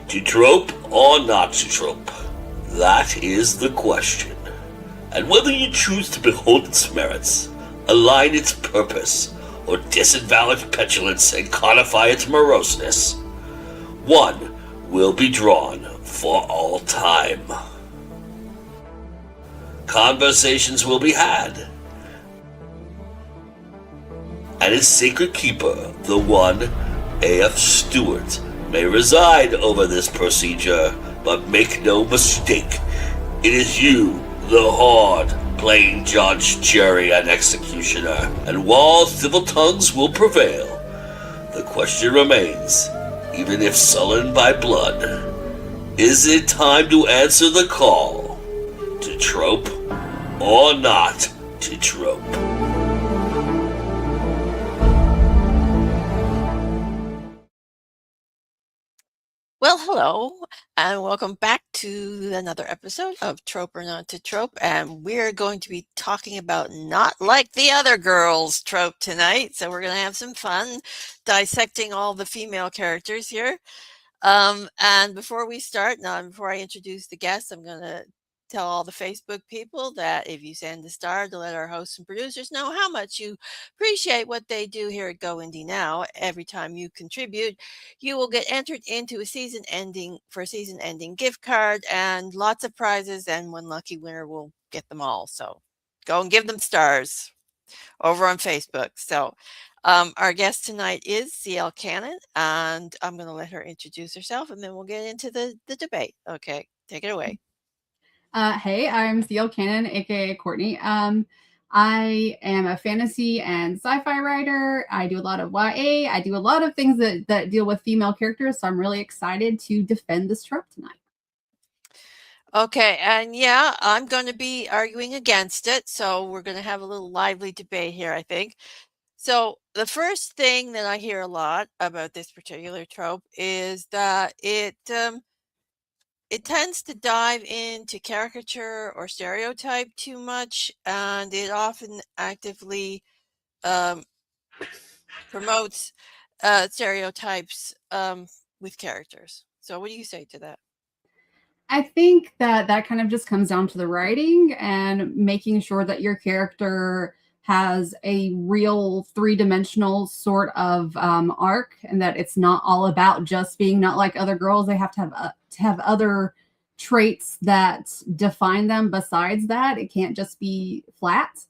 To trope or not to trope? That is the question. And whether you choose to behold its merits, align its purpose, or disavow its petulance and codify its moroseness, one will be drawn for all time. Conversations will be had, and its sacred keeper, the one AF Stewart, may reside over this procedure, but make no mistake, it is you, the Horde, playing judge, jury, and executioner, and while civil tongues will prevail, the question remains, even if sullen by blood, is it time to answer the call to trope or not to trope? Well, hello, and welcome back to another episode of Trope or Not to Trope, and we're going to be talking about Not Like the Other Girls trope tonight, so we're going to have some fun dissecting all the female characters here. And before we start, before I introduce the guests, I'm going to tell all the Facebook people that if you send a star to let our hosts and producers know how much you appreciate what they do here at Go Indie Now, every time you contribute, you will get entered into a season ending gift card and lots of prizes, and one lucky winner will get them all. So go and give them stars over on Facebook. So our guest tonight is CL Cannon, and I'm going to let her introduce herself, and then we'll get into the debate. Okay, take it away. Hey, I'm CL Cannon, aka Courtney. I am a fantasy and sci-fi writer. I do a lot of YA. I do a lot of things that deal with female characters, so I'm really excited to defend this trope tonight. Okay, and yeah, I'm going to be arguing against it, so we're going to have a little lively debate here, I think. So the first thing that I hear a lot about this particular trope is that it tends to dive into caricature or stereotype too much, and it often actively promotes stereotypes with characters. So what do you say to that? I think that kind of just comes down to the writing and making sure that your character has a real three-dimensional sort of arc, and that it's not all about just being not like other girls. They have to have other traits that define them besides that. It can't just be flat.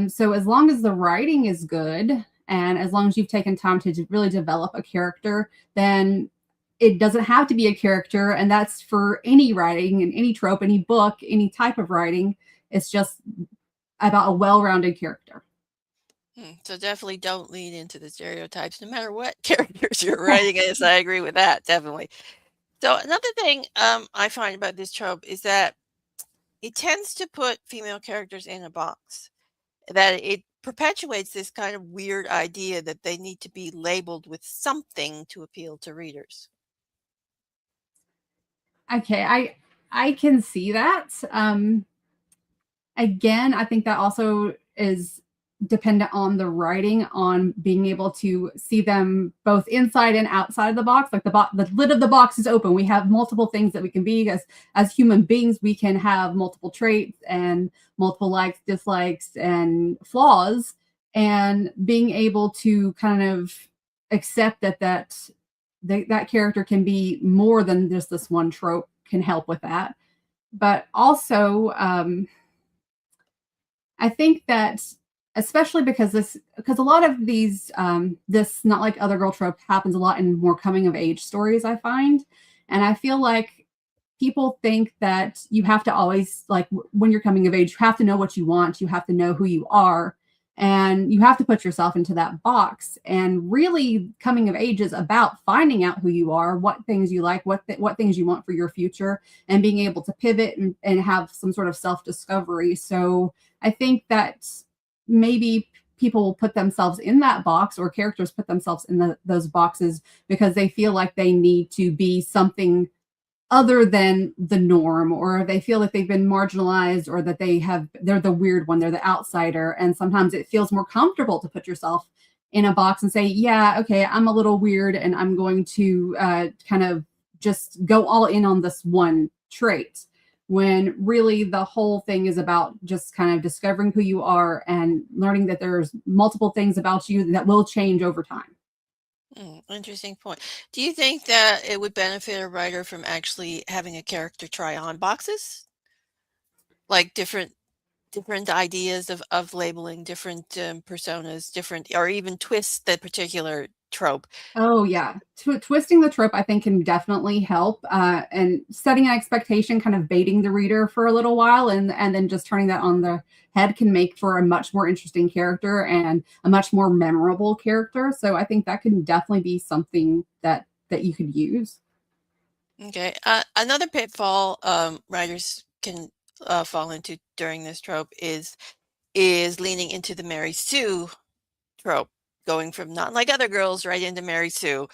So as long as the writing is good, and as long as you've taken time to really develop a character, then it doesn't have to be a character. And that's for any writing and any trope, any book, any type of writing. It's just about a well-rounded character. So definitely don't lean into the stereotypes, no matter what characters you're writing. Yes, I agree with that, definitely. So another thing I find about this trope is that it tends to put female characters in a box, that it perpetuates this kind of weird idea that they need to be labeled with something to appeal to readers. Okay, I can see that. Again, I think that also is dependent on the writing, on being able to see them both inside and outside of the box. Like the lid of the box is open. We have multiple things that we can be as human beings. We can have multiple traits and multiple likes, dislikes, and flaws. And being able to kind of accept that character can be more than just this one trope can help with that. But also, I think that especially because a lot of these this not like other girl trope happens a lot in more coming of age stories, I find. And I feel like people think that you have to always, like, when you're coming of age, you have to know what you want, you have to know who you are, and you have to put yourself into that box. And really, coming of age is about finding out who you are, what things you like, what things you want for your future, and being able to pivot and have some sort of self-discovery. So I think that maybe people will put themselves in that box, or characters put themselves in those boxes because they feel like they need to be something other than the norm, or they feel that they've been marginalized, or that they're the weird one, they're the outsider. And sometimes it feels more comfortable to put yourself in a box and say, yeah, okay, I'm a little weird, and I'm going to kind of just go all in on this one trait, when really the whole thing is about just kind of discovering who you are and learning that there's multiple things about you that will change over time. Interesting point. Do you think that it would benefit a writer from actually having a character try on boxes? Like different ideas of labeling, different personas, different or even twist the particular trope. Oh yeah, twisting the trope I think can definitely help, and setting an expectation, kind of baiting the reader for a little while, and then just turning that on the head can make for a much more interesting character and a much more memorable character. So I think that can definitely be something that you could use. Okay. Another pitfall writers can fall into during this trope is leaning into the Mary Sue trope, going from not like other girls right into Mary Sue,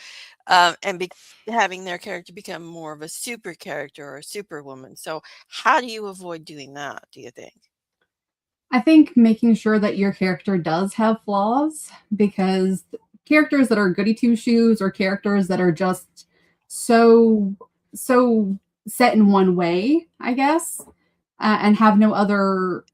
and having their character become more of a super character or a superwoman. So, how do you avoid doing that? Do you think? I think making sure that your character does have flaws, because characters that are goody two shoes or characters that are just so so set in one way, I guess, and have no other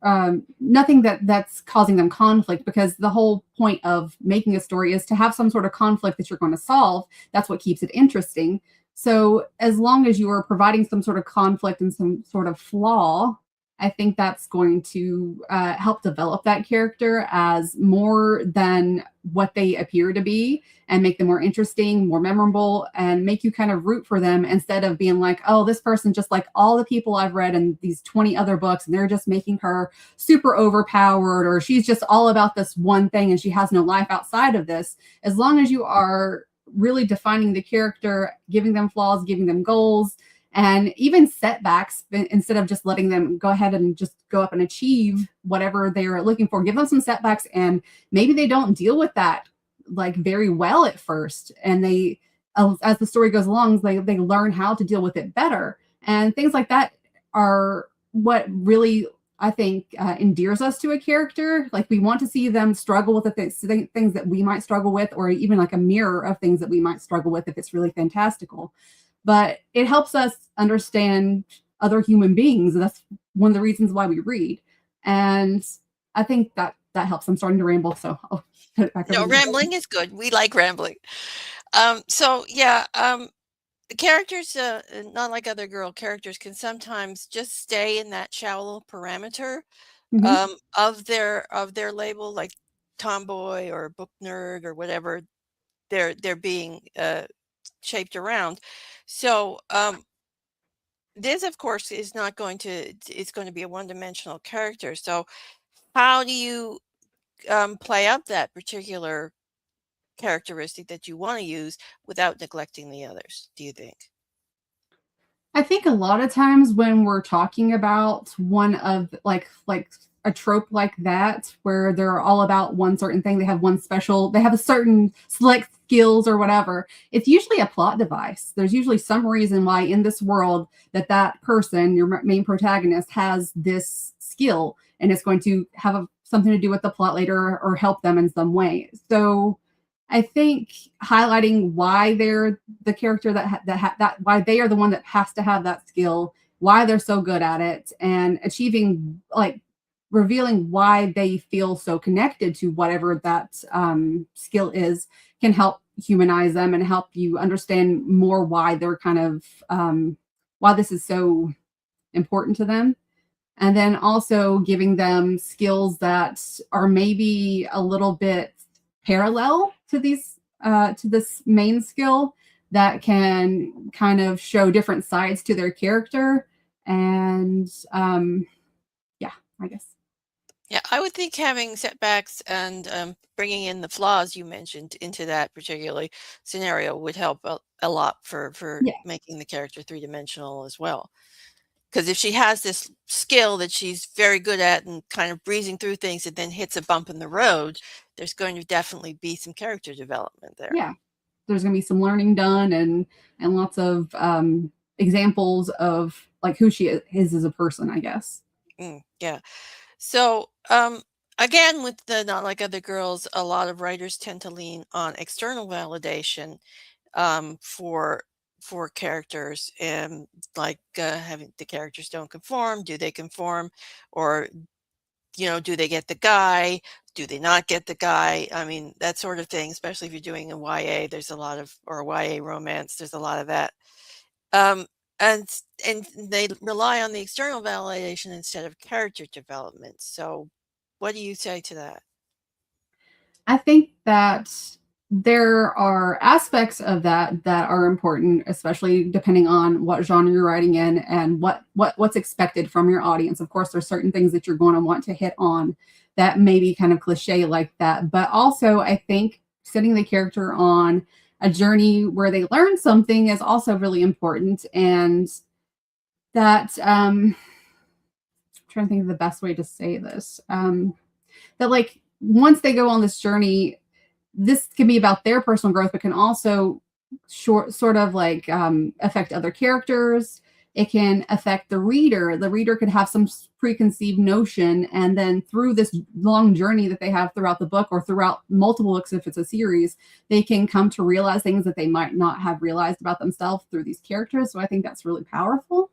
nothing that's causing them conflict, because the whole point of making a story is to have some sort of conflict that you're going to solve. That's what keeps it interesting. So as long as you are providing some sort of conflict and some sort of flaw, I think that's going to help develop that character as more than what they appear to be, and make them more interesting, more memorable, and make you kind of root for them, instead of being like, oh, this person just like all the people I've read in these 20 other books, and they're just making her super overpowered, or she's just all about this one thing and she has no life outside of this. As long as you are really defining the character, giving them flaws, giving them goals, and even setbacks, instead of just letting them go ahead and just go up and achieve whatever they're looking for, give them some setbacks, and maybe they don't deal with that like very well at first, and they as the story goes along, they learn how to deal with it better, and things like that are what really, I think, endears us to a character. Like, we want to see them struggle with the things that we might struggle with, or even like a mirror of things that we might struggle with if it's really fantastical. But it helps us understand other human beings. That's one of the reasons why we read. And I think that helps. I'm starting to ramble, so I'll put it back over No, to you. rambling is good. We like rambling. So yeah, the characters, not like other girl characters, can sometimes just stay in that shallow parameter Mhm. of their label, like tomboy or book nerd or whatever they're being shaped around. So this, of course, is not going to it's going to be a one-dimensional character. So how do you play up that particular characteristic that you want to use without neglecting the others, do you think? I think a lot of times when we're talking about one of like a trope like that, where they're all about one certain thing, they have a certain select skills or whatever, it's usually a plot device. There's usually some reason why in this world that person, your main protagonist, has this skill, and it's going to have something to do with the plot later, or help them in some way. So I think highlighting why they're the character that why they are the one that has to have that skill, why they're so good at it, and achieving, like, revealing why they feel so connected to whatever that skill is, can help humanize them and help you understand more why they're kind of why this is so important to them. And then also giving them skills that are maybe a little bit parallel to these to this main skill, that can kind of show different sides to their character. And yeah, I guess. Yeah, I would think having setbacks and bringing in the flaws you mentioned into that particular scenario would help a lot for Yeah, making the character three-dimensional as well. Because if she has this skill that she's very good at and kind of breezing through things and then hits a bump in the road, there's going to definitely be some character development there. yeah. There's going to be some learning done, and lots of examples of like who she is as a person, I guess. Yeah. So, again, with the Not Like Other Girls, a lot of writers tend to lean on external validation for for characters, and like having the characters don't conform. Do they conform, or do they get the guy? Do they not get the guy? I mean, that sort of thing. Especially if you're doing a YA, there's a lot of, or a YA romance. There's a lot of that. Um, and they rely on the external validation instead of character development. So, what do you say to that? I think that there are aspects of that that are important, especially depending on what genre you're writing in and what's expected from your audience. Of course, there's certain things that you're going to want to hit on that may be kind of cliche like that. But also, I think setting the character on a journey where they learn something is also really important. And that I'm trying to think of the best way to say this. That like once they go on this journey, this can be about their personal growth, but can also sort of like affect other characters. It can affect the reader. The reader could have some preconceived notion, and then through this long journey that they have throughout the book or throughout multiple books, if it's a series, they can come to realize things that they might not have realized about themselves through these characters. So I think that's really powerful.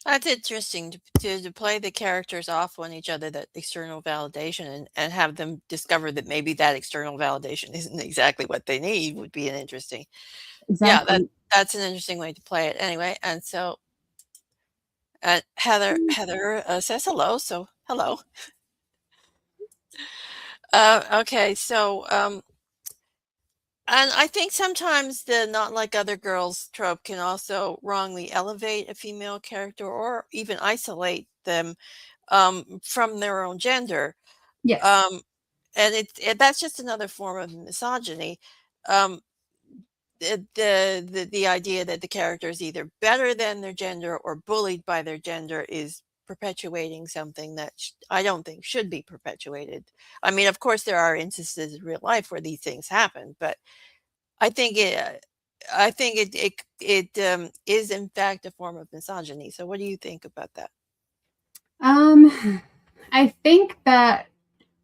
That's interesting to play the characters off on each other, that external validation, and have them discover that maybe that external validation isn't exactly what they need would be an interesting. Yeah, Exactly. that's an interesting way to play it anyway. And so Heather says hello. So hello. Okay, so and I think sometimes the not like other girls trope can also wrongly elevate a female character or even isolate them from their own gender. Yes. Um, and that's just another form of misogyny. Um, the idea that the character is either better than their gender or bullied by their gender is perpetuating something that I don't think should be perpetuated. I mean, of course, there are instances in real life where these things happen, but I think it is in fact a form of misogyny. So, what do you think about that? I think that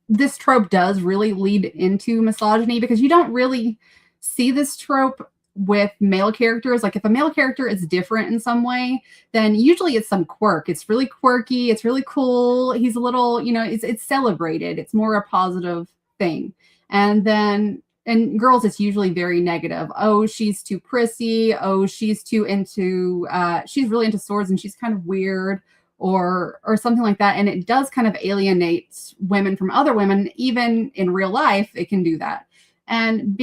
this trope does really lead into misogyny because you don't really see this trope with male characters. Like if a male character is different in some way, then usually it's some quirk. It's really quirky. It's really cool. He's a little, it's celebrated. It's more a positive thing. And then in girls, it's usually very negative. Oh, she's too prissy. Oh, she's too into, she's really into swords and she's kind of weird or something like that. And it does kind of alienate women from other women. Even in real life, it can do that. And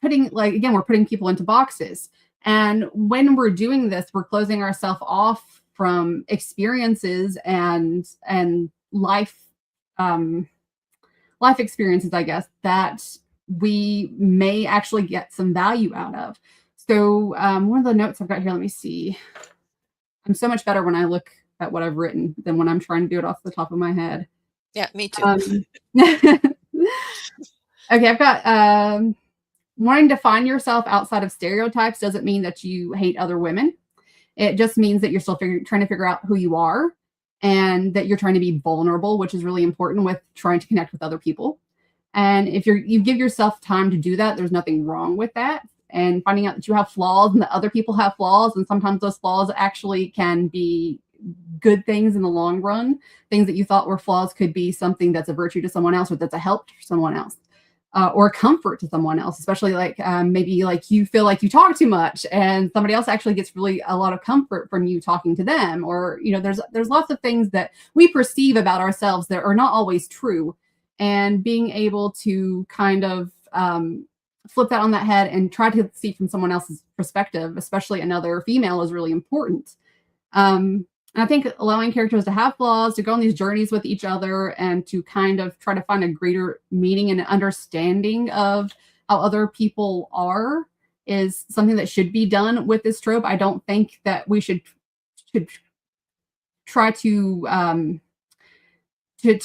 we're putting people into boxes. And when we're doing this, we're closing ourselves off from experiences and life experiences, I guess, that we may actually get some value out of. So one of the notes I've got here, let me see. I'm so much better when I look at what I've written than when I'm trying to do it off the top of my head. Yeah, me too. Okay, I've got wanting to find yourself outside of stereotypes doesn't mean that you hate other women. It just means that you're still trying to figure out who you are and that you're trying to be vulnerable, which is really important with trying to connect with other people. And if you give yourself time to do that, there's nothing wrong with that. And finding out that you have flaws and that other people have flaws, and sometimes those flaws actually can be good things in the long run. Things that you thought were flaws could be something that's a virtue to someone else or that's a help to someone else. Or comfort to someone else, especially like maybe like you feel like you talk too much and somebody else actually gets really a lot of comfort from you talking to them. Or, there's lots of things that we perceive about ourselves that are not always true. And being able to kind of flip that on that head and try to see from someone else's perspective, especially another female, is really important. And I think allowing characters to have flaws, to go on these journeys with each other, and to kind of try to find a greater meaning and understanding of how other people are is something that should be done with this trope. I don't think that we should try to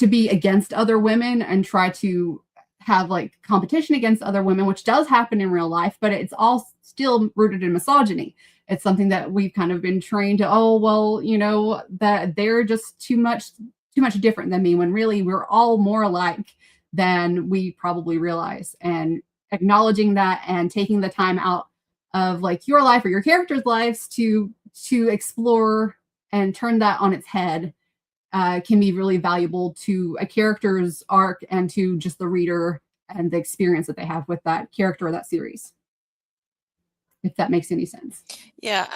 be against other women and try to have like competition against other women, which does happen in real life, but it's all still rooted in misogyny. It's something that we've kind of been trained to, that they're just too much different than me, when really we're all more alike than we probably realize. And acknowledging that and taking the time out of like your life or your character's lives to explore and turn that on its head can be really valuable to a character's arc and to just the reader and the experience that they have with that character or that series. If that makes any sense. Yeah,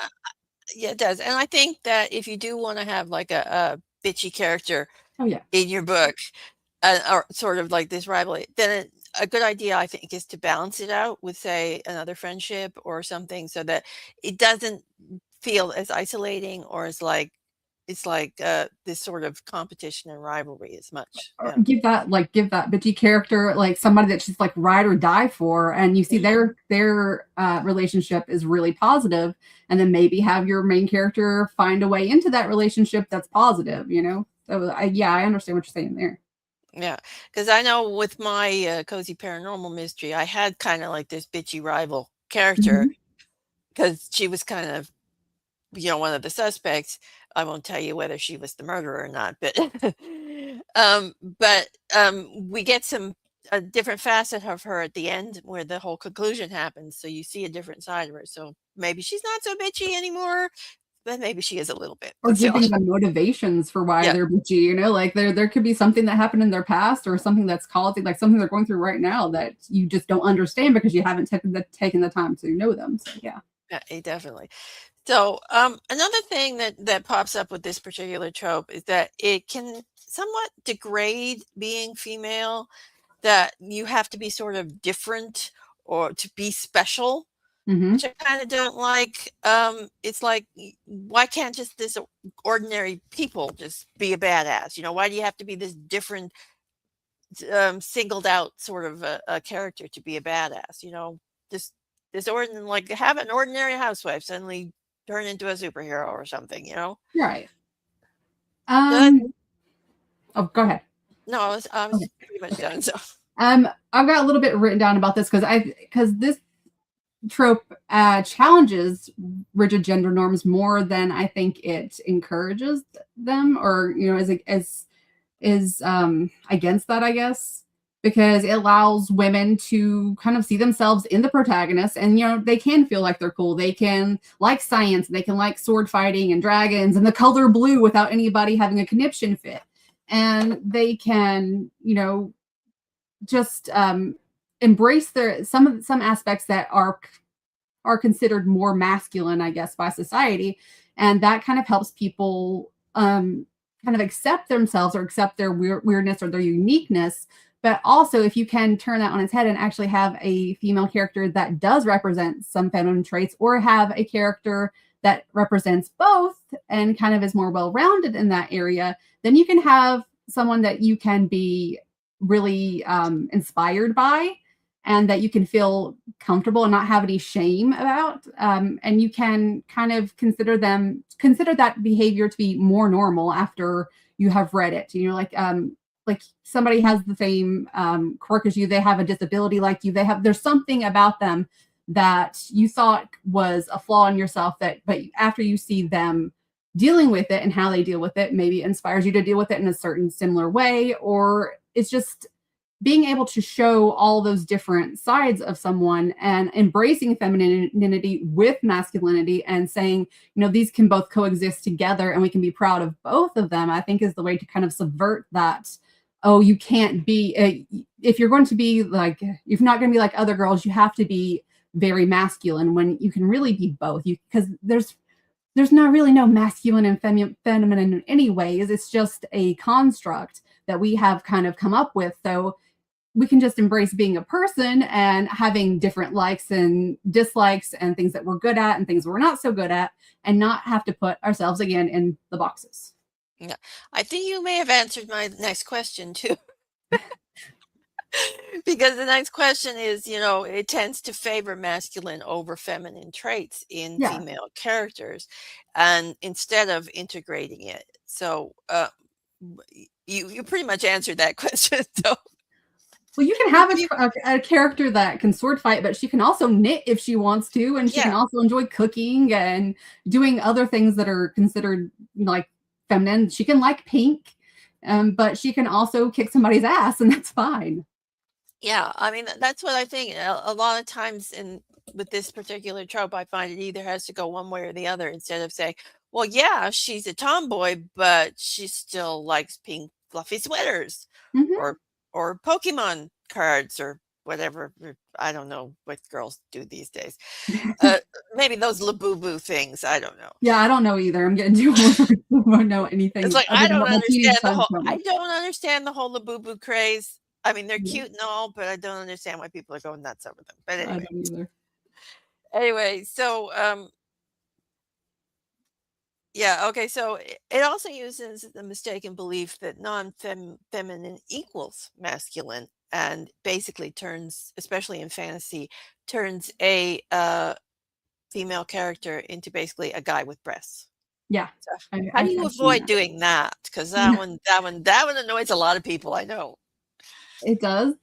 yeah, it does. And I think that if you do want to have like a bitchy character Oh yeah. in your book, or sort of like this rivalry, then a good idea, I think, is to balance it out with, say, another friendship or something, so that it doesn't feel as isolating or as like it's like this sort of competition and rivalry as much. Or Yeah. give that bitchy character like somebody that she's like ride or die for, and you see their relationship is really positive, and then maybe have your main character find a way into that relationship that's positive, you know. So I understand what you're saying there. Yeah, because I know with my cozy paranormal mystery, I had kind of like this bitchy rival character Mhm. because she was kind of, one of the suspects. I won't tell you whether she was the murderer or not, but we get a different facet of her at the end where the whole conclusion happens. So you see a different side of her. So maybe she's not so bitchy anymore, but maybe she is a little bit. Or But still, giving them motivations for why yeah, they're bitchy, you know, like there could be something that happened in their past or something that's causing like something they're going through right now that you just don't understand because you haven't taken the time to know them. So yeah. yeah, definitely. So, another thing that pops up with this particular trope is that it can somewhat degrade being female, that you have to be sort of different or to be special, Hmm. which I kind of don't like. It's like, why can't just this ordinary people just be a badass? Why do you have to be this different, singled out sort of a character to be a badass? Just like have an ordinary housewife suddenly turn into a superhero or something. Right. Good. Oh, go ahead. No, I was Okay. pretty much Okay. done. So I've got a little bit written down about this because this trope challenges rigid gender norms more than I think it encourages them, or is against that, I guess, because it allows women to kind of see themselves in the protagonist, and they can feel like they're cool. They can like science, they can like sword fighting and dragons and the color blue without anybody having a conniption fit, and they can just embrace some aspects that are considered more masculine, I guess, by society, and that kind of helps people kind of accept themselves or accept their weirdness or their uniqueness. But also, if you can turn that on its head and actually have a female character that does represent some feminine traits, or have a character that represents both and kind of is more well-rounded in that area, then you can have someone that you can be really inspired by, and that you can feel comfortable and not have any shame about. And you can kind of consider that behavior to be more normal after you have read it. Like somebody has the same quirk as you, they have a disability like you, there's something about them that you thought was a flaw in yourself, but after you see them dealing with it and how they deal with it, maybe inspires you to deal with it in a certain similar way. Or it's just being able to show all those different sides of someone and embracing femininity with masculinity and saying, these can both coexist together and we can be proud of both of them, I think is the way to kind of subvert that. Oh, you can't be, if you're going to be like, if you're not going to be like other girls, you have to be very masculine, when you can really be both. Because there's not really no masculine and feminine in any ways. It's just a construct that we have kind of come up with. So we can just embrace being a person and having different likes and dislikes and things that we're good at and things we're not so good at, and not have to put ourselves again in the boxes. yeah, I think you may have answered my next question too. Because the next question is, it tends to favor masculine over feminine traits in Yeah. female characters, and instead of integrating it. So you pretty much answered that question. So Well, you can have a character that can sword fight, but she can also knit if she wants to, and she can also enjoy cooking and doing other things that are considered like feminine. She can like pink, but she can also kick somebody's ass, and that's fine. yeah, I mean, that's what I think. A lot of times with this particular trope, I find it either has to go one way or the other instead of saying, well, yeah, she's a tomboy, but she still likes pink fluffy sweaters Mhm. or Pokemon cards or whatever. I don't know what girls do these days. Maybe those Labubu things. I don't know. Yeah, I don't know either. I'm getting too old to know anything It's like other than what my teenage son told I me. don't understand the whole Labubu craze. I mean, they're Yeah, cute and all, but I don't understand why people are going nuts over them. But I don't either. anyway, so yeah, okay. So it also uses the mistaken belief that feminine equals masculine, and basically turns, especially in fantasy, turns a female character into basically a guy with breasts. Yeah, So how do you I've seen avoid that. doing that? Because that one annoys a lot of people. I know. It does.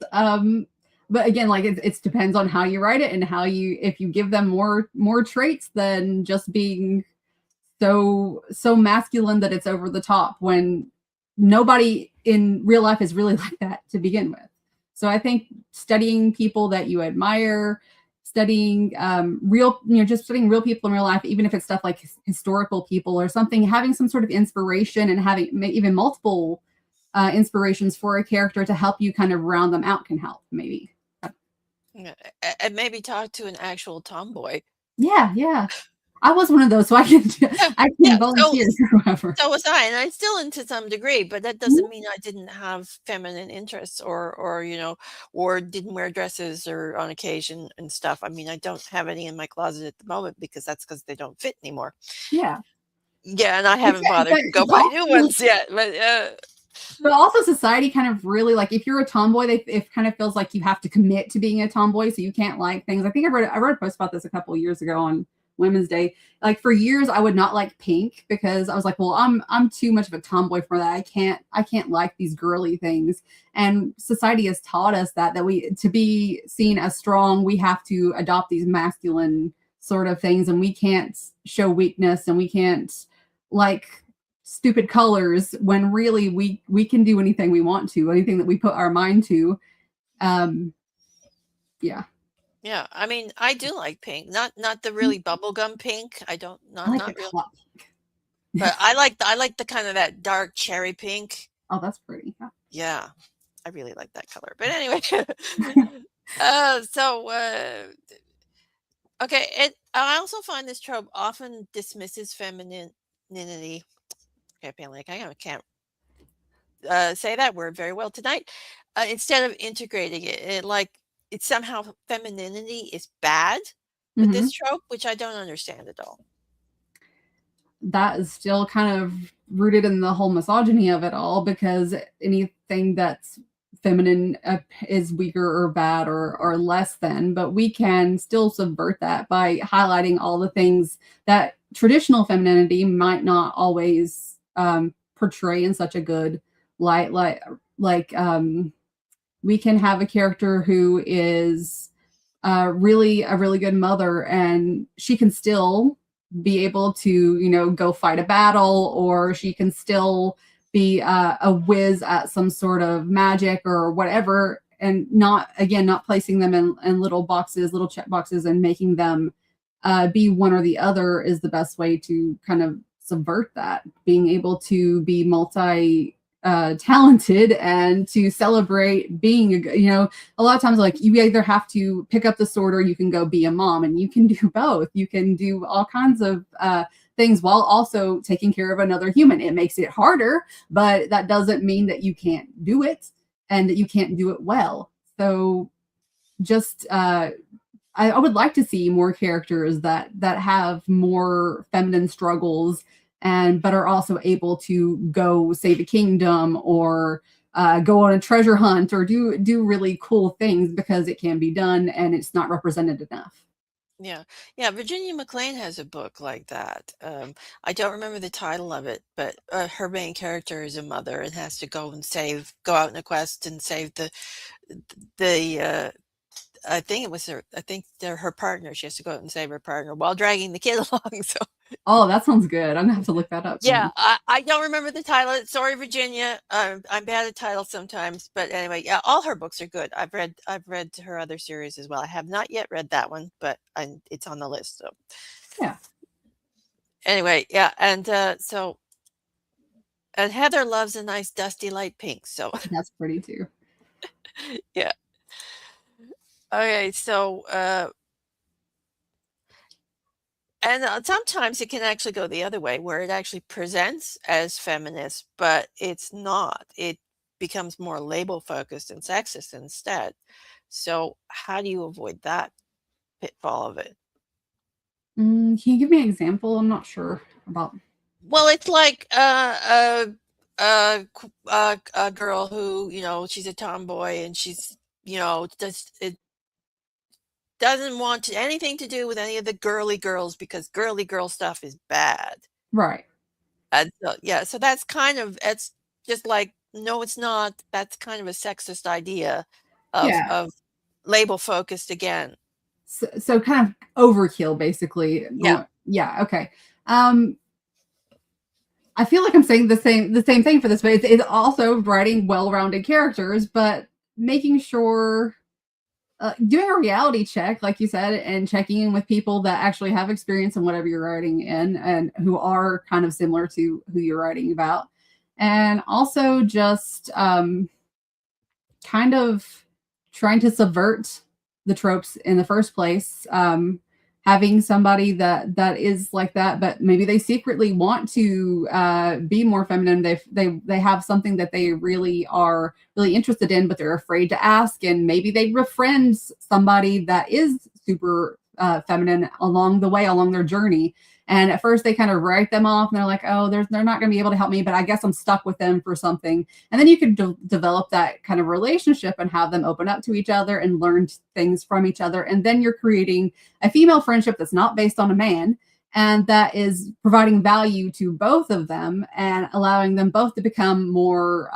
But again, like it depends on how you write it and how you if you give them more traits than just being so masculine that it's over the top when nobody in real life is really like that to begin with. So I think studying people that you admire, studying real, just studying real people in real life, even if it's stuff like historical people or something, having some sort of inspiration and having even multiple inspirations for a character to help you kind of round them out can help maybe. Yeah, and maybe talk to an actual tomboy. Yeah. I was one of those, so I can Yeah, I yeah. can volunteer or whoever. So was I, and I'm still into some degree, but that doesn't mean I didn't have feminine interests or or didn't wear dresses or on occasion and stuff. I mean, I don't have any in my closet at the moment because that's because they don't fit anymore. Yeah. Yeah, and I haven't bothered to go But buy new also, ones yet. but also society kind of really like if you're a tomboy, it kind of feels like you have to commit to being a tomboy, so you can't like things. I think I wrote a post about this a couple of years ago on Women's Day. Like for years, I would not like pink because I was like, well, I'm too much of a tomboy for that. I can't like these girly things. And society has taught us that we to be seen as strong, we have to adopt these masculine sort of things, and we can't show weakness, and we can't like stupid colors when really we can do anything we want to, anything that we put our mind to. um yeah, Yeah, I mean, I do like pink, not the really bubblegum pink. I don't I like the not real, hot pink. but I like the kind of that dark cherry pink. Oh, that's pretty. Yeah. Yeah, I really like that color. But anyway, so okay, I also find this trope often dismisses femininity. Okay, apparently I can't say that word very well tonight. Instead of integrating it somehow femininity is bad with Hmm. this trope, which I don't understand at all. That is still kind of rooted in the whole misogyny of it all, because anything that's feminine is weaker or bad or less than, but we can still subvert that by highlighting all the things that traditional femininity might not always portray in such a good light. Like we can have a character who is really a really good mother, and she can still be able to go fight a battle, or she can still be a whiz at some sort of magic or whatever, and not placing them in little boxes, little check boxes, and making them be one or the other is the best way to kind of subvert that. Being able to be multi talented and to celebrate being a lot of times, like, you either have to pick up the sword or you can go be a mom, and you can do both. You can do all kinds of things while also taking care of another human. It makes it harder, but that doesn't mean that you can't do it and that you can't do it well. So just I would like to see more characters that have more feminine struggles, and but are also able to go save a kingdom, or go on a treasure hunt, or do really cool things, because it can be done and it's not represented enough. Yeah, yeah. Virginia McLean has a book like that. I don't remember the title of it, but her main character is a mother and has to go out on a quest and save the I think it was her. I think they're her partner. She has to go out and save her partner while dragging the kid along. So Oh, that sounds good. I'm gonna have to look that up. yeah, I don't remember the title. Sorry, Virginia. I'm bad at titles sometimes, but anyway, yeah, all her books are good. I've read her other series as well. I have not yet read that one, but it's on the list. So Yeah. Anyway, yeah, and so and Heather loves a nice dusty light pink. So That's pretty too. yeah. Okay, so and sometimes it can actually go the other way, where it actually presents as feminist, but it's not. It becomes more label focused and sexist instead. So how do you avoid that pitfall of it? Can you give me an example? I'm not sure about. Well, it's like a girl who, she's a tomboy and she's, doesn't want anything to do with any of the girly girls because girly girl stuff is bad. Right. And so, yeah, so it's just like, no, it's not. That's kind of a sexist idea Yeah. of label focused again. So kind of overkill, basically. Yeah. Yeah. Okay. I feel like I'm saying the same thing for this, but it's also writing well-rounded characters, but making sure doing a reality check, like you said, and checking in with people that actually have experience in whatever you're writing in and who are kind of similar to who you're writing about. And also just kind of trying to subvert the tropes in the first place. Having somebody that is like that, but maybe they secretly want to be more feminine. They have something that they really are really interested in, but they're afraid to ask. And maybe they befriend somebody that is super feminine along the way, along their journey. And at first they kind of write them off and they're like, oh, they're not going to be able to help me, but I guess I'm stuck with them for something. And then you can develop that kind of relationship and have them open up to each other and learn things from each other. And then you're creating a female friendship that's not based on a man and that is providing value to both of them and allowing them both to become more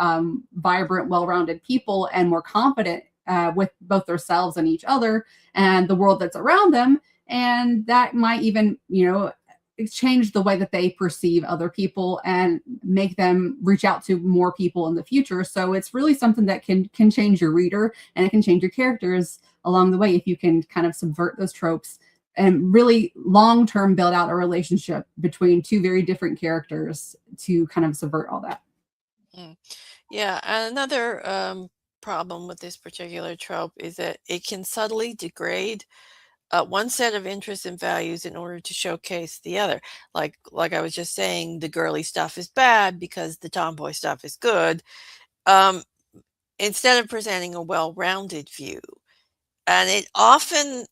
vibrant, well-rounded people and more confident with both themselves and each other and the world that's around them. And that might even, change the way that they perceive other people and make them reach out to more people in the future. So it's really something that can change your reader and it can change your characters along the way if you can kind of subvert those tropes and really long-term build out a relationship between two very different characters to kind of subvert all that. Yeah, and another problem with this particular trope is that it can subtly degrade one set of interests and values in order to showcase the other. Like I was just saying, the girly stuff is bad because the tomboy stuff is good. Instead of presenting a well-rounded view. And it often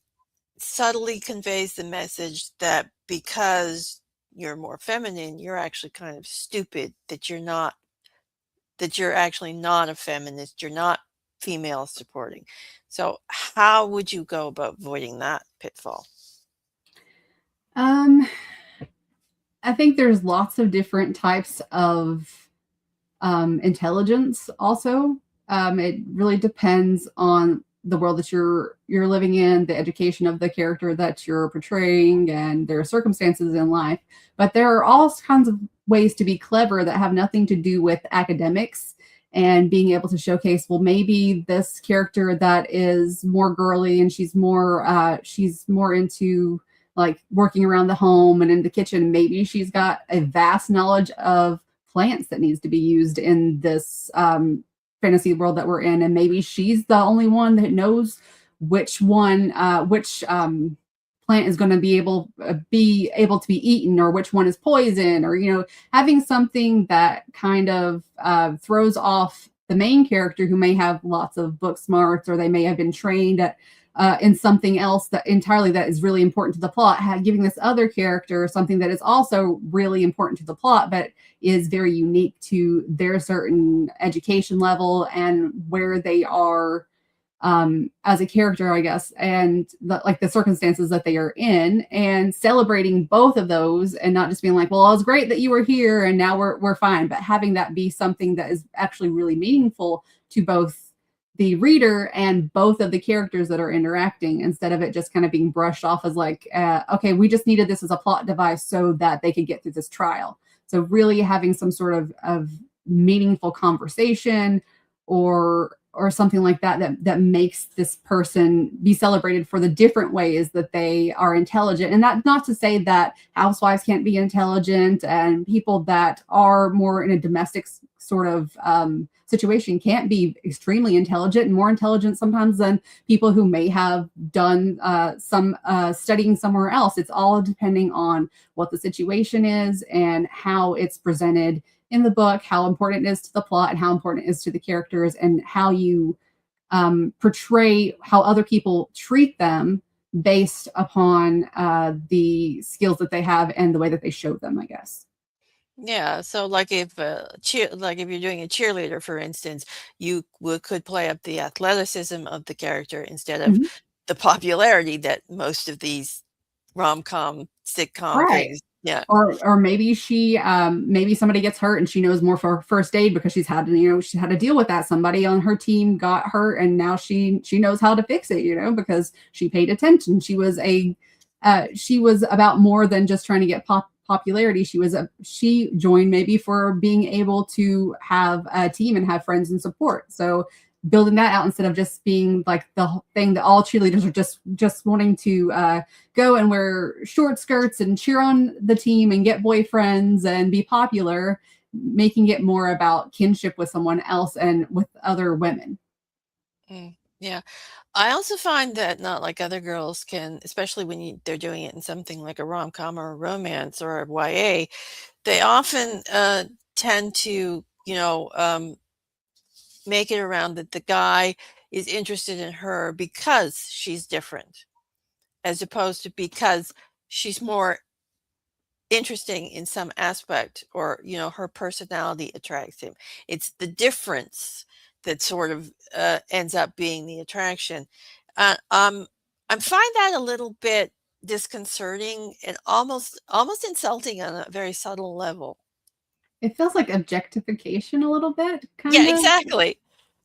subtly conveys the message that because you're more feminine, you're actually kind of stupid, that you're actually not a feminist, you're not female supporting. So how would you go about avoiding that pitfall? I think there's lots of different types of intelligence also. It really depends on the world that you're living in, the education of the character that you're portraying, and their circumstances in life. But there are all kinds of ways to be clever that have nothing to do with academics and being able to showcase, well, maybe this character that is more girly and she's more into like working around the home and in the kitchen. Maybe she's got a vast knowledge of plants that needs to be used in this fantasy world that we're in. And maybe she's the only one that knows which plant is going to be able to be eaten or which one is poison, or, having something that kind of throws off the main character who may have lots of book smarts, or they may have been trained at in something else that is really important to the plot, giving this other character something that is also really important to the plot, but is very unique to their certain education level and where they are as a character, I guess, and the circumstances that they are in, and celebrating both of those and not just being like, well, it was great that you were here and now we're fine, but having that be something that is actually really meaningful to both the reader and both of the characters that are interacting, instead of it just kind of being brushed off as like, okay, we just needed this as a plot device so that they could get through this trial. So really having some sort of meaningful conversation or something like that makes this person be celebrated for the different ways that they are intelligent. And that, not to say that housewives can't be intelligent, and people that are more in a domestic sort of situation can't be extremely intelligent, and more intelligent sometimes than people who may have done some studying somewhere else. It's all depending on what the situation is and how it's presented in the book, how important it is to the plot and how important it is to the characters, and how you portray how other people treat them based upon the skills that they have and the way that they show them, I guess. Yeah, so like if like if you're doing a cheerleader, for instance, you could play up the athleticism of the character instead of Mhm. the popularity that most of these rom-com, sitcom Right. things. Yeah. Or maybe she maybe somebody gets hurt and she knows more for first aid because she's had to, she had to deal with that. Somebody on her team got hurt and now she knows how to fix it, because she paid attention. She was about more than just trying to get popularity. She joined maybe for being able to have a team and have friends and support. So building that out instead of just being like the thing that all cheerleaders are just wanting to go and wear short skirts and cheer on the team and get boyfriends and be popular, making it more about kinship with someone else and with other women. Yeah. I also find that Not Like Other Girls can, especially when they're doing it in something like a rom-com or a romance or a YA, they often tend to, make it around that the guy is interested in her because she's different, as opposed to because she's more interesting in some aspect, or her personality attracts him. It's the difference that sort of ends up being the attraction. uh, um I find that a little bit disconcerting and almost insulting on a very subtle level. It feels like objectification a little bit, Yeah, kind of. exactly.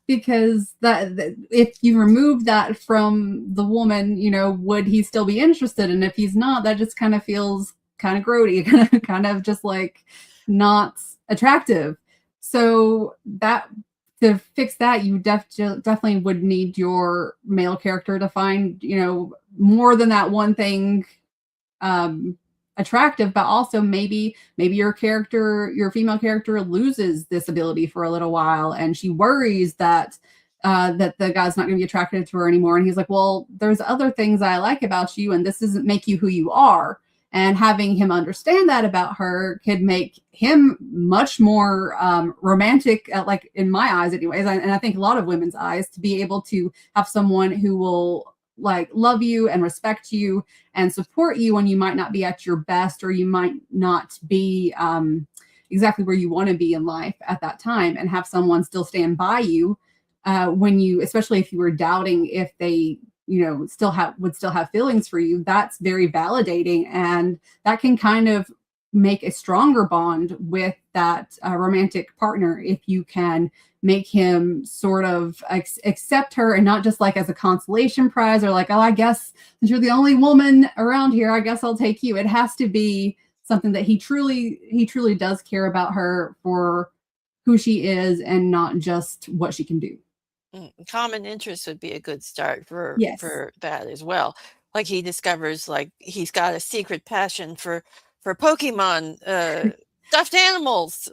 Because if you remove that from the woman, would he still be interested? And if he's not, that just kind of feels kind of grody, kind of just like not attractive. So that, to fix that, you definitely would need your male character to find, more than that one thing um attractive, but also maybe your female character loses this ability for a little while and she worries that that the guy's not going to be attracted to her anymore, and he's like, well, there's other things I like about you and this doesn't make you who you are. And having him understand that about her could make him much more romantic, like in my eyes anyways, and I think a lot of women's eyes, to be able to have someone who will like love you and respect you and support you when you might not be at your best, or you might not be exactly where you want to be in life at that time, and have someone still stand by you when you, especially if you were doubting if they would still have feelings for you. That's very validating, and that can kind of make a stronger bond with that romantic partner if you can make him sort of accept her, and not just like as a consolation prize, or like, oh, I guess since you're the only woman around here, I guess I'll take you. It has to be something that he truly does care about her for who she is and not just what she can do. Common interest would be a good start Yes. for that as well. Like he discovers, like, he's got a secret passion for Pokemon, stuffed animals,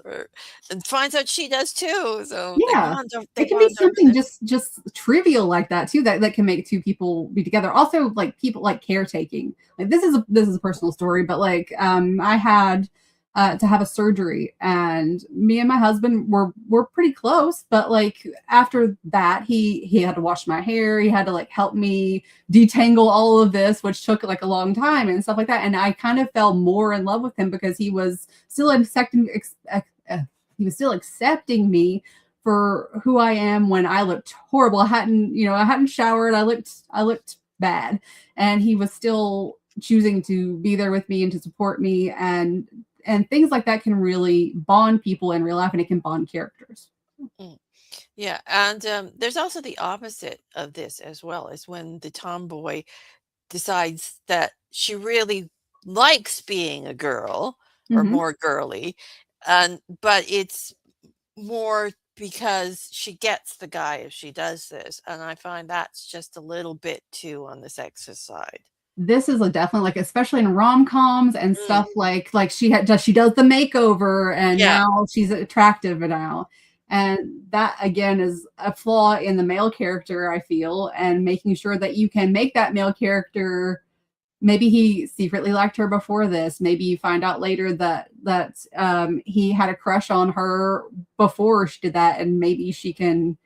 and finds out she does too. So Yeah. they It can be bond over something this. just trivial like that too, that can make two people be together. Also, like people like caretaking. Like this is a personal story, but like I had to have a surgery, and me and my husband were pretty close, but like after that he had to wash my hair, he had to like help me detangle all of this, which took like a long time and stuff like that. And I kind of fell more in love with him because he was still accepting me for who I am when I looked horrible. I hadn't showered. I looked bad, and he was still choosing to be there with me and to support me, and things like that can really bond people in real life, and it can bond characters. Mm. Yeah, and there's also the opposite of this as well, is when the tomboy decides that she really likes being a girl or Hmm. more girly, and but it's more because she gets the guy if she does this, and I find that's just a little bit too on the sexist side. This is a definitely like, especially in rom-coms and Mm, stuff, like she does the makeover and yeah. now she's attractive now. And that again is a flaw in the male character, I feel, and making sure that you can make that male character, maybe he secretly liked her before this. Maybe you find out later that he had a crush on her before she did that, and maybe she can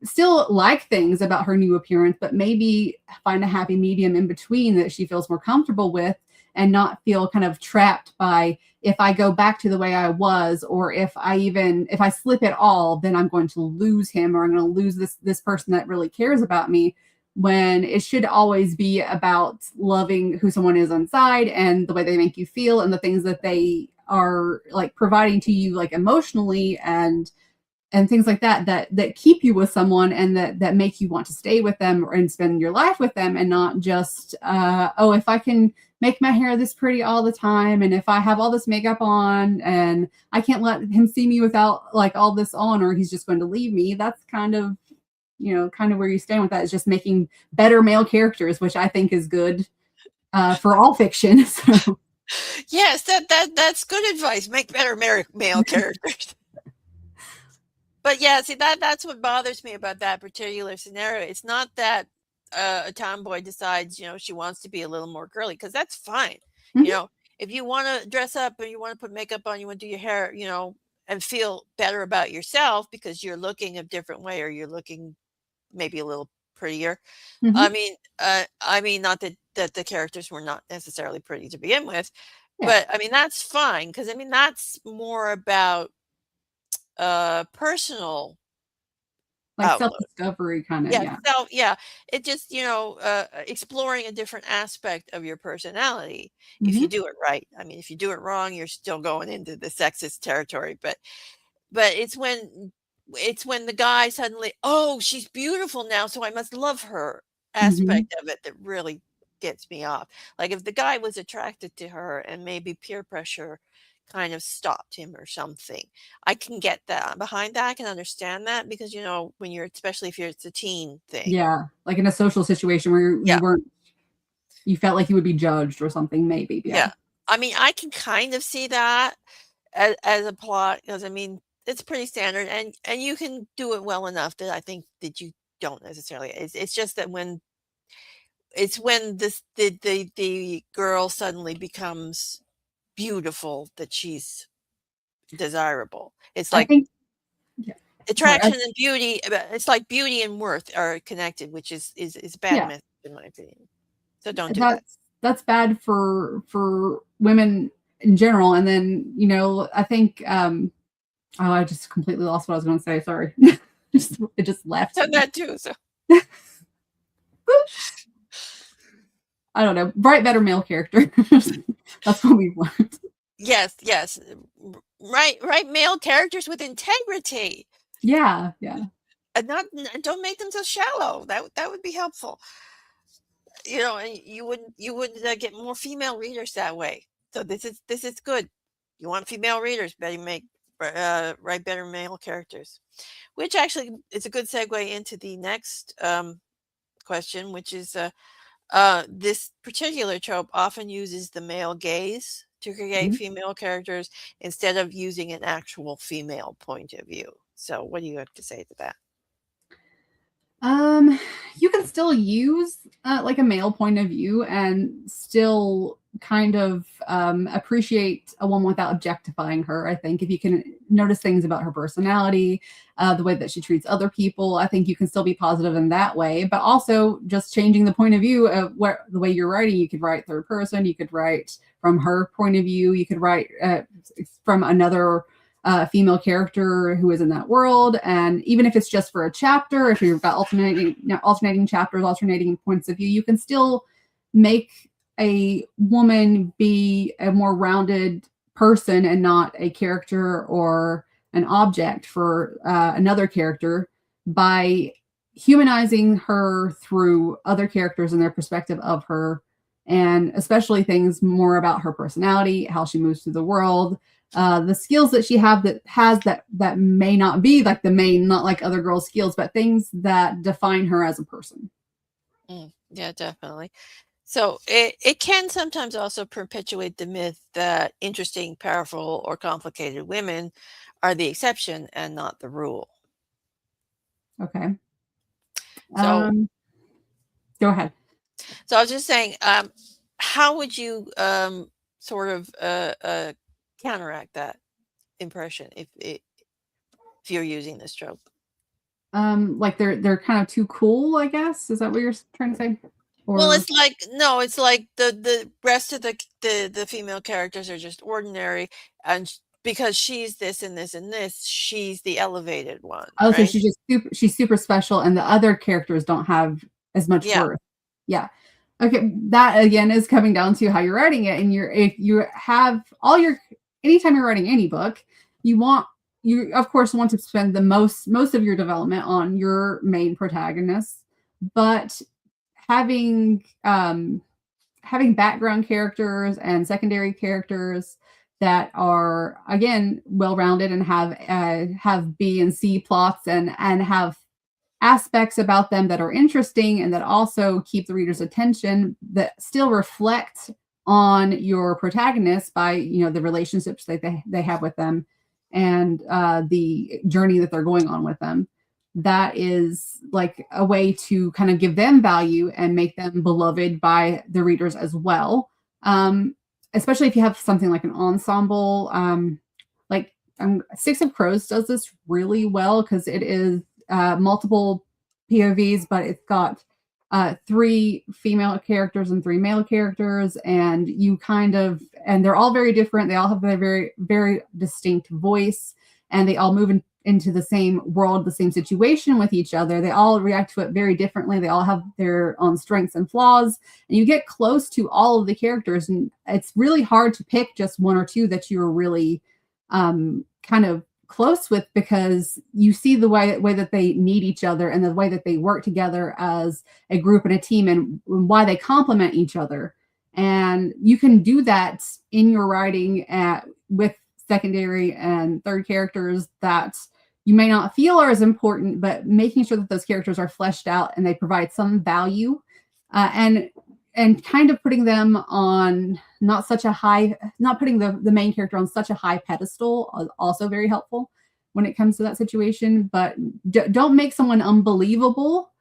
still like things about her new appearance, but maybe find a happy medium in between that she feels more comfortable with, and not feel kind of trapped by, if I go back to the way I was, or if I slip at all, then I'm going to lose him, or I'm going to lose this person that really cares about me. When it should always be about loving who someone is inside and the way they make you feel and the things that they are like providing to you, like emotionally, and things like that keep you with someone, and that make you want to stay with them and spend your life with them, and not just oh, if I can make my hair this pretty all the time, and if I have all this makeup on, and I can't let him see me without like all this on, or he's just going to leave me. That's kind of, kind of where you stand with that, is just making better male characters, which I think is good for all fiction. So Yes, that's good advice. Make better male characters. But yeah, see that's what bothers me about that particular scenario. It's not that a tomboy decides, she wants to be a little more girly, because that's fine. You mhm, know, if you want to dress up and you want to put makeup on, you want to do your hair, and feel better about yourself because you're looking a different way, or you're looking maybe a little prettier. mhm, I mean, not that the characters were not necessarily pretty to begin with, yeah, but I mean that's fine, because I mean that's more about personal like outlook. self-discovery kind of, Yeah, yeah. so yeah, it just, exploring a different aspect of your personality if you Hmm. do it right. I mean, if you do it wrong, you're still going into the sexist territory, but it's when the guy suddenly, "Oh, she's beautiful now, so I must love her," Hmm. aspect of it that really gets me off. Like, if the guy was attracted to her and maybe peer pressure kind of stopped him or something, I can get that behind that, I can understand that because, when you're especially if it's a teen thing. Yeah, like in a social situation where Yeah, you felt like you would be judged or something, maybe, yeah. yeah. I mean, I can kind of see that as a plot, because I mean, it's pretty standard, and you can do it well enough that I think that you don't necessarily. It's just that when the girl suddenly becomes beautiful, that she's desirable. It's I like think, yeah, sorry, attraction and beauty. It's like beauty and worth are connected, which is a bad yeah, message in my opinion. So don't do that. that's bad for women in general, and then, I think, oh, I just completely lost what I was gonna say, sorry. It just left. Done that too. So I don't know, write better male character. That's what we want. yes, yes, right. Male characters with integrity. Yeah, yeah. And not and don't make them so shallow. That would be helpful. And you would get more female readers that way. So this is good. You want female readers, better write better male characters. Which actually is a good segue into the next question, which is this particular trope often uses the male gaze to create Mhm. female characters instead of using an actual female point of view. So what do you have to say to that? Um, you can still use like a male point of view and still kind of appreciate a woman without objectifying her. I think if you can notice things about her personality, the way that she treats other people, I think you can still be positive in that way. But also just changing the point of view of where the way you're writing. You could write third person. You could write from her point of view. You could write from another female character who is in that world. And even if it's just for a chapter, if you've got alternating chapters, alternating points of view, you can still make a woman be a more rounded person and not a character or an object for another character by humanizing her through other characters and their perspective of her, and especially things more about her personality, how she moves through the world, the skills that she has that may not be like the main, not like other girls' skills, but things that define her as a person. Yeah, definitely. So it can sometimes also perpetuate the myth that interesting, powerful, or complicated women are the exception and not the rule. Okay. So Go ahead. So I was just saying, how would you sort of counteract that impression if you're using this trope? Like they're kind of too cool, I guess. Is that what you're trying to say? Well, Or it's like no, it's like the rest of the female characters are just ordinary, and because she's this and this and this, she's the elevated one, oh, so right? she's super special, and the other characters don't have as much Yeah. worth. Yeah. Okay, that again is coming down to how you're writing it, and if you have anytime you're writing any book, you of course want to spend the most of your development on your main protagonist, but having background characters and secondary characters that are again well-rounded and have B and C plots and have aspects about them that are interesting and that also keep the reader's attention, that still reflect on your protagonist by the relationships that they have with them and the journey that they're going on with them. That is like a way to kind of give them value and make them beloved by the readers as well. Especially if you have something like an ensemble, like Six of Crows does this really well because it is multiple POVs, but it's got 3 female characters and 3 male characters, and and they're all very different. They all have their very, very distinct voice, and they all move into the same world, the same situation with each other. They all react to it very differently. They all have their own strengths and flaws, and you get close to all of the characters, and it's really hard to pick just 1 or 2 that you're really kind of close with, because you see the way that they need each other and the way that they work together as a group and a team and why they complement each other. And you can do that in your writing with secondary and third characters that you may not feel are as important, but making sure that those characters are fleshed out and they provide some value, and kind of putting them on not putting the main character on such a high pedestal is also very helpful when it comes to that situation. But don't make someone unbelievable.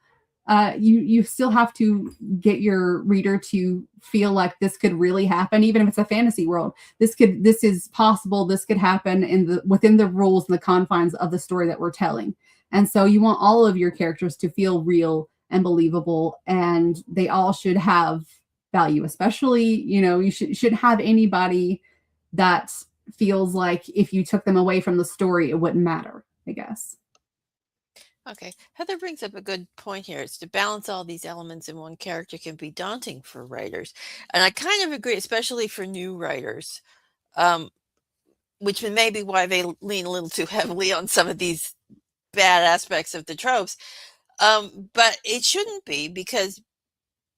You still have to get your reader to feel like this could really happen, even if it's a fantasy world. This is possible. This could happen within the rules and the confines of the story that we're telling. And so you want all of your characters to feel real and believable, and they all should have value. Especially, you shouldn't have anybody that feels like if you took them away from the story, it wouldn't matter, I guess. Okay, Heather brings up a good point here. It's to balance all these elements in one character can be daunting for writers. And I kind of agree, especially for new writers, which may be why they lean a little too heavily on some of these bad aspects of the tropes. But it shouldn't be, because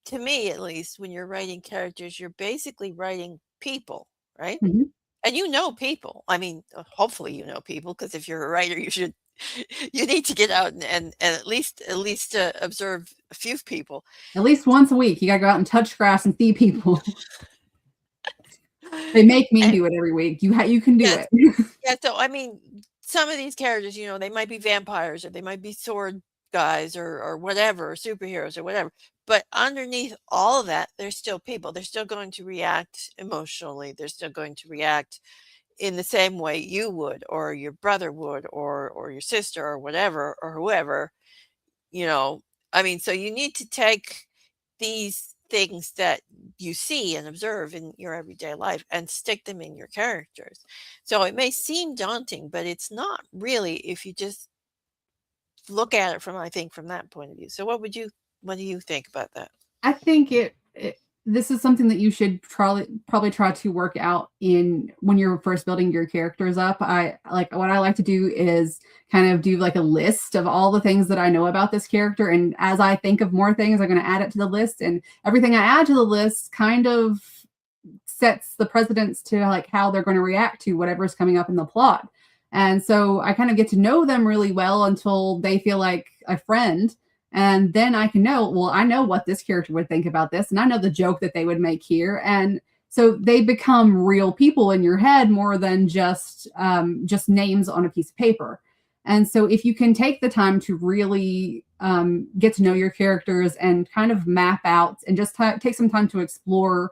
to me, at least, when you're writing characters, you're basically writing people, right? Mm-hmm. And people. I mean, hopefully you know people, because if you're a writer, you need to get out and at least observe a few people. At least once a week, you gotta go out and touch grass and see people. They make me do it every week. You can do it. Yeah, so I mean, some of these characters, they might be vampires, or they might be sword guys, or whatever, or superheroes or whatever. But underneath all of that, they're still people. They're still going to react emotionally. They're still going to react in the same way you would, or your brother would, or your sister, or whatever, or whoever. I mean, so you need to take these things that you see and observe in your everyday life and stick them in your characters. So it may seem daunting, but it's not really, if you just look at it from that point of view. So what do you think about that? I think this is something that you should probably try to work out in when you're first building your characters up. What I like to do is kind of do like a list of all the things that I know about this character, and as I think of more things, I'm going to add it to the list, and everything I add to the list kind of sets the precedence to like how they're going to react to whatever's coming up in the plot. And so I kind of get to know them really well until they feel like a friend. And then I can know, well, I know what this character would think about this, and I know the joke that they would make here. And so they become real people in your head more than just names on a piece of paper. And so if you can take the time to really get to know your characters and kind of map out and just take some time to explore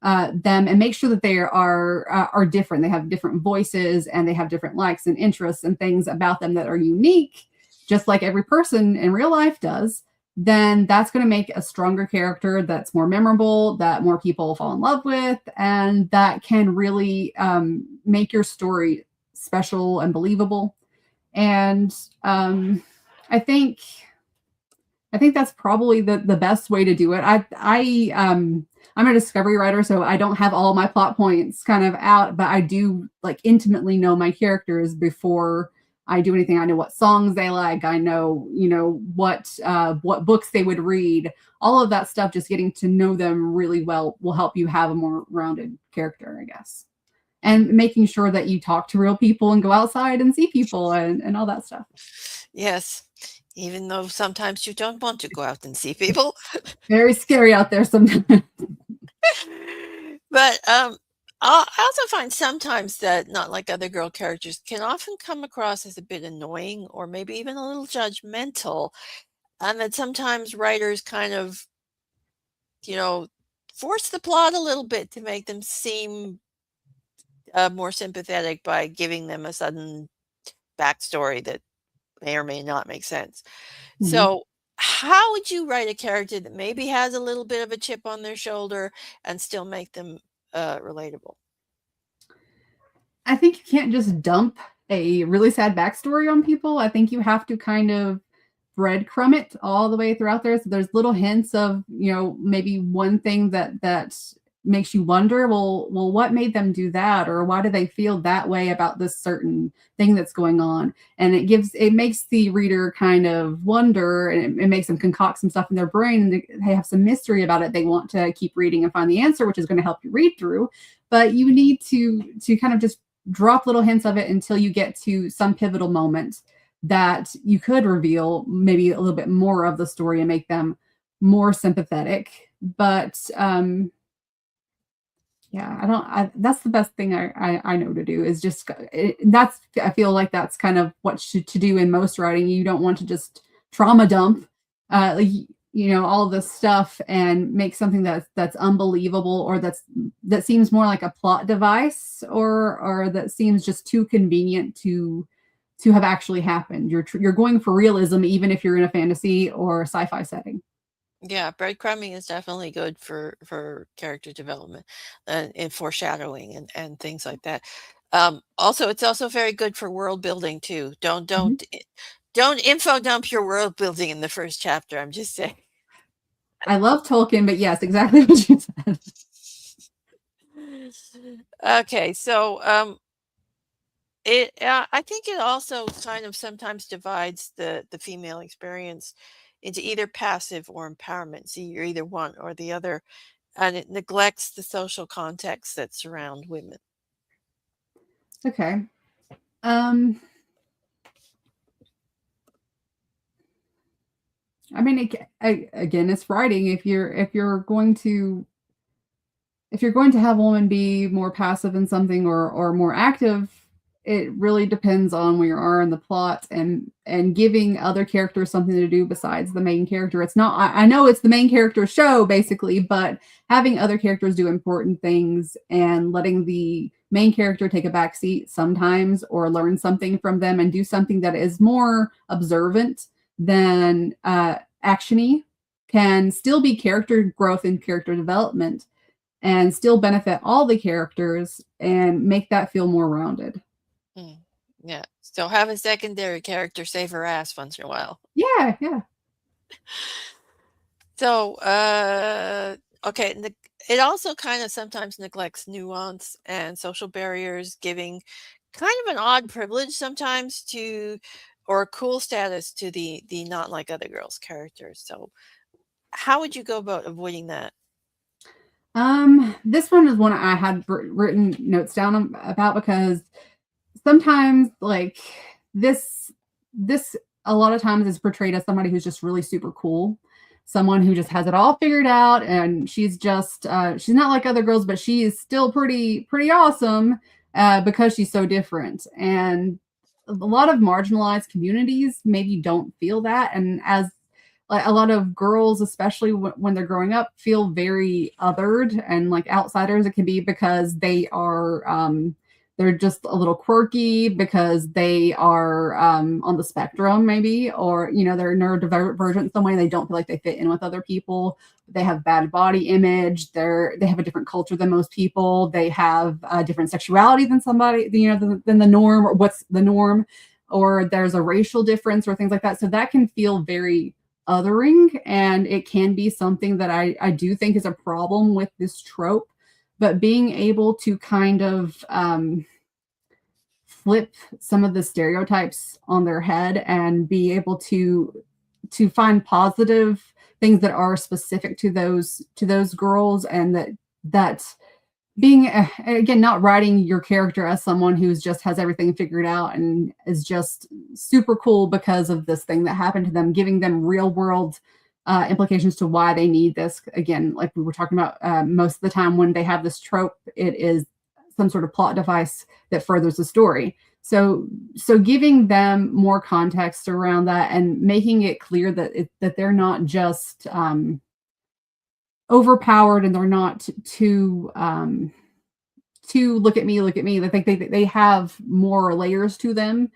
them and make sure that they are different. They have different voices and they have different likes and interests and things about them that are unique, just like every person in real life does. Then that's going to make a stronger character that's more memorable, that more people fall in love with, and that can really make your story special and believable. And I think that's probably the best way to do it. I'm a discovery writer, so I don't have all my plot points kind of out, but I do like intimately know my characters before I do anything. I know what songs they like. I know, what books they would read. All of that stuff, just getting to know them really well will help you have a more rounded character, I guess. And making sure that you talk to real people and go outside and see people and all that stuff. Yes. Even though sometimes you don't want to go out and see people. Very scary out there sometimes. But I also find sometimes that Not Like Other Girl characters can often come across as a bit annoying or maybe even a little judgmental. And that sometimes writers kind of, force the plot a little bit to make them seem more sympathetic by giving them a sudden backstory that may or may not make sense. Mhm. So how would you write a character that maybe has a little bit of a chip on their shoulder and still make them relatable? I think you can't just dump a really sad backstory on people. I think you have to kind of breadcrumb it all the way throughout there. So there's little hints of, maybe one thing that makes you wonder, well, what made them do that? Or why do they feel that way about this certain thing that's going on? And it makes the reader kind of wonder, and it makes them concoct some stuff in their brain, and they have some mystery about it. They want to keep reading and find the answer, which is going to help you read through. But you need to kind of just drop little hints of it until you get to some pivotal moment that you could reveal maybe a little bit more of the story and make them more sympathetic. But that's the best thing I know to do is just I feel like that's kind of what to do in most writing. You don't want to just trauma dump all of this stuff and make something that's unbelievable, or that seems more like a plot device, or that seems just too convenient to have actually happened. You're going for realism, even if you're in a fantasy or sci-fi setting. Yeah, breadcrumbing is definitely good for character development and foreshadowing and things like that. Also, it's also very good for world building too. Don't info dump your world building in the first chapter. I'm just saying. I love Tolkien, but yes, exactly what you said. Okay, so I think it also kind of sometimes divides the female experience into either passive or empowerment. See, you're either one or the other, and it neglects the social context that surround women. Okay. I mean, again, it's writing. If you're going to have a woman be more passive in something or more active, it really depends on where you are in the plot and giving other characters something to do besides the main character. It's not, I know it's the main character's show basically, but having other characters do important things and letting the main character take a back seat sometimes, or learn something from them and do something that is more observant than actiony, can still be character growth and character development and still benefit all the characters and make that feel more rounded. Yeah. So have a secondary character save her ass once in a while. Yeah. So, okay. It also kind of sometimes neglects nuance and social barriers, giving kind of an odd privilege sometimes to, or a cool status to the not like other girls characters. So how would you go about avoiding that? This one is one I had written notes down about, because sometimes, like, this a lot of times is portrayed as somebody who's just really super cool, someone who just has it all figured out, and she's just she's not like other girls, but she is still pretty awesome, because she's so different. And a lot of marginalized communities maybe don't feel that, and as like a lot of girls, especially when they're growing up, feel very othered and like outsiders. It can be because they're just a little quirky, because they are on the spectrum, maybe, or they're neurodivergent in some way. They don't feel like they fit in with other people. They have bad body image. They have a different culture than most people. They have a different sexuality than somebody, than the norm, or what's the norm, or there's a racial difference or things like that. So that can feel very othering, and it can be something that I do think is a problem with this trope. But being able to kind of flip some of the stereotypes on their head and be able to find positive things that are specific to those girls, and that being again, not writing your character as someone who's just has everything figured out and is just super cool because of this thing that happened to them, giving them real world implications to why they need this. Again, like we were talking about, most of the time when they have this trope, it is some sort of plot device that furthers the story. So giving them more context around that, and making it clear that they're not just overpowered, and they're not too look at me. I think they have more layers to them,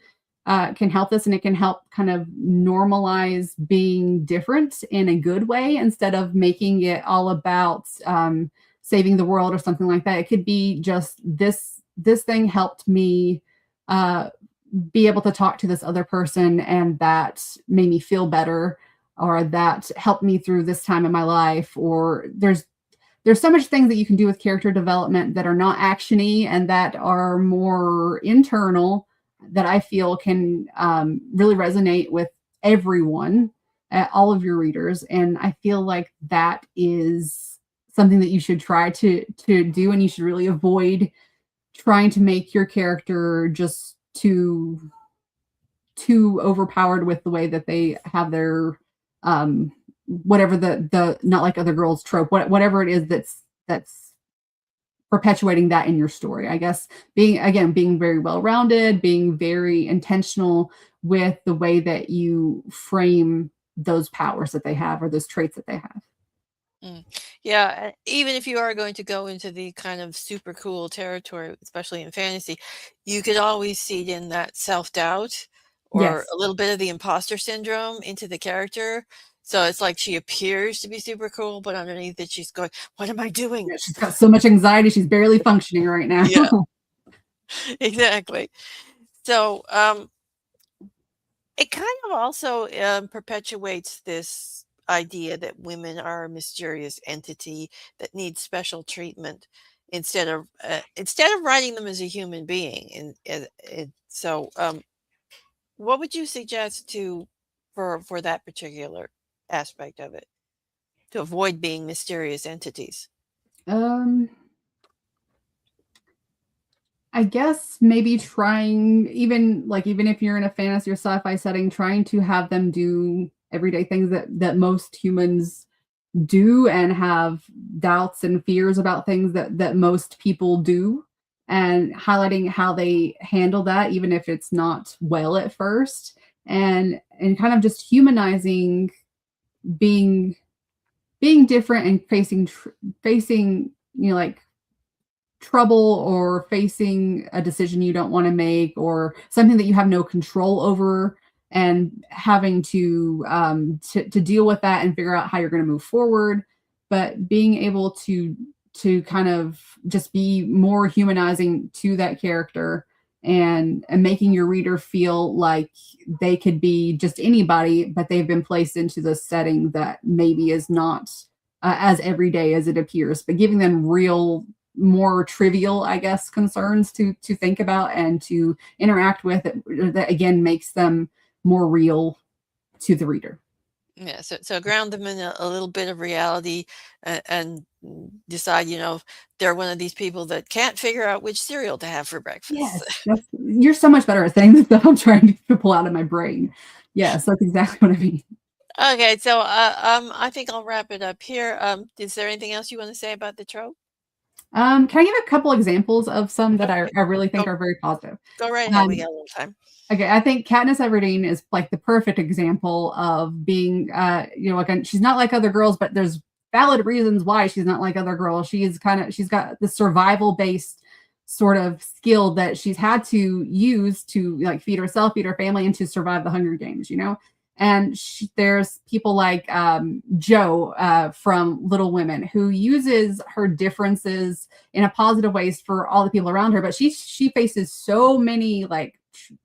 can help this, and it can help kind of normalize being different in a good way, instead of making it all about saving the world or something like that. It could be just this thing helped me be able to talk to this other person, and that made me feel better, or that helped me through this time in my life. Or there's so much things that you can do with character development that are not actiony and that are more internal, that I feel can really resonate with everyone, all of your readers. And I feel like that is something that you should try to do, and you should really avoid trying to make your character just too overpowered with the way that they have their whatever the not like other girls trope, whatever it is that's perpetuating that in your story. I guess being very well-rounded, being very intentional with the way that you frame those powers that they have, or those traits that they have. Yeah, even if you are going to go into the kind of super cool territory, especially in fantasy, you could always seed in that self-doubt or Yes. a little bit of the imposter syndrome into the character. So it's like she appears to be super cool, but underneath it, she's going, "What am I doing?" Yeah, she's got so much anxiety, she's barely functioning right now. Yeah, exactly. So it kind of also perpetuates this idea that women are a mysterious entity that needs special treatment instead of writing them as a human being. And what would you suggest to for that particular aspect of it to avoid being mysterious entities? um I guess maybe trying, even if you're in a fantasy or sci-fi setting, trying to have them do everyday things that most humans do, and have doubts and fears about things that most people do, and highlighting how they handle that, even if it's not well at first, and kind of just humanizing being different, and facing like trouble, or facing a decision you don't want to make, or something that you have no control over, and having to deal with that and figure out how you're going to move forward. But being able to kind of just be more humanizing to that character, and making your reader feel like they could be just anybody, but they've been placed into this setting that maybe is not as everyday as it appears, but giving them real, more trivial, I guess, concerns to think about and to interact with, that again makes them more real to the reader. Yeah, so ground them in a little bit of reality, and decide, they're one of these people that can't figure out which cereal to have for breakfast. Yes, you're so much better at saying the stuff I'm trying to pull out of my brain. Yes, that's exactly what I mean. Okay, so I think I'll wrap it up here. Is there anything else you want to say about the trope? Can I give a couple examples of some that I really think Go, are very positive? go right ahead. We Um, got a little time. Okay, I think Katniss Everdeen is like the perfect example of being, she's not like other girls, but there's valid reasons why she's not like other girls. She's got the survival based sort of skill that she's had to use to like feed herself, feed her family, and to survive the Hunger Games, And there's people like Jo from Little Women, who uses her differences in a positive ways for all the people around her, but she faces so many like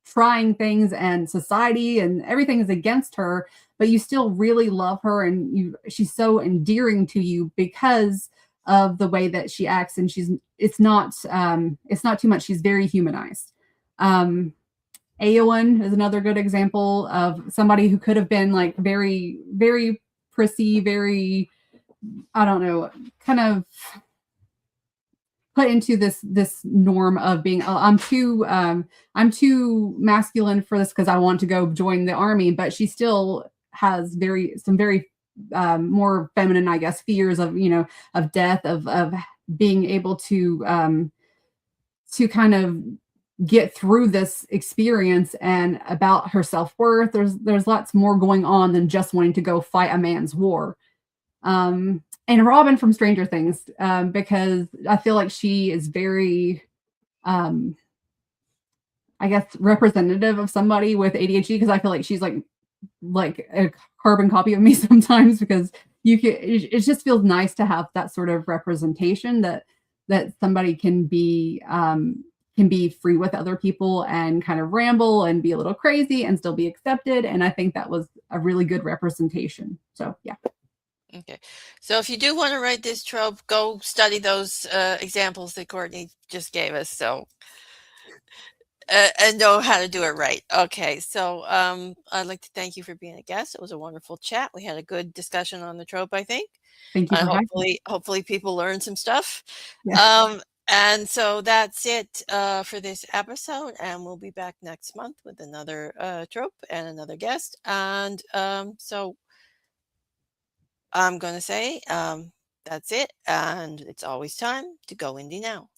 trying things, and society and everything is against her, but you still really love her, and she's so endearing to you because of the way that she acts, and it's not too much. She's very humanized. Eowyn is another good example of somebody who could have been like very, very prissy, very, I don't know, kind of put into this norm of being, oh, I'm too masculine for this because I want to go join the army, but she still has some very more feminine, I guess, fears of of death, of being able to kind of get through this experience, and about her self-worth. There's lots more going on than just wanting to go fight a man's war. And Robin from Stranger Things, because I feel like she is very, I guess, representative of somebody with ADHD, because I feel like she's like a carbon copy of me sometimes, because it just feels nice to have that sort of representation, that somebody can be free with other people and kind of ramble and be a little crazy and still be accepted. And I think that was a really good representation. So yeah. Okay, so if you do want to write this trope, go study those examples that Courtney just gave us, and know how to do it right. Okay, so I'd like to thank you for being a guest. It was a wonderful chat. We had a good discussion on the trope, I think. Thank you for having me. Hopefully people learned some stuff. Yeah. And so that's it for this episode, and we'll be back next month with another trope and another guest. And so I'm going to say that's it, and it's always time to go indie now.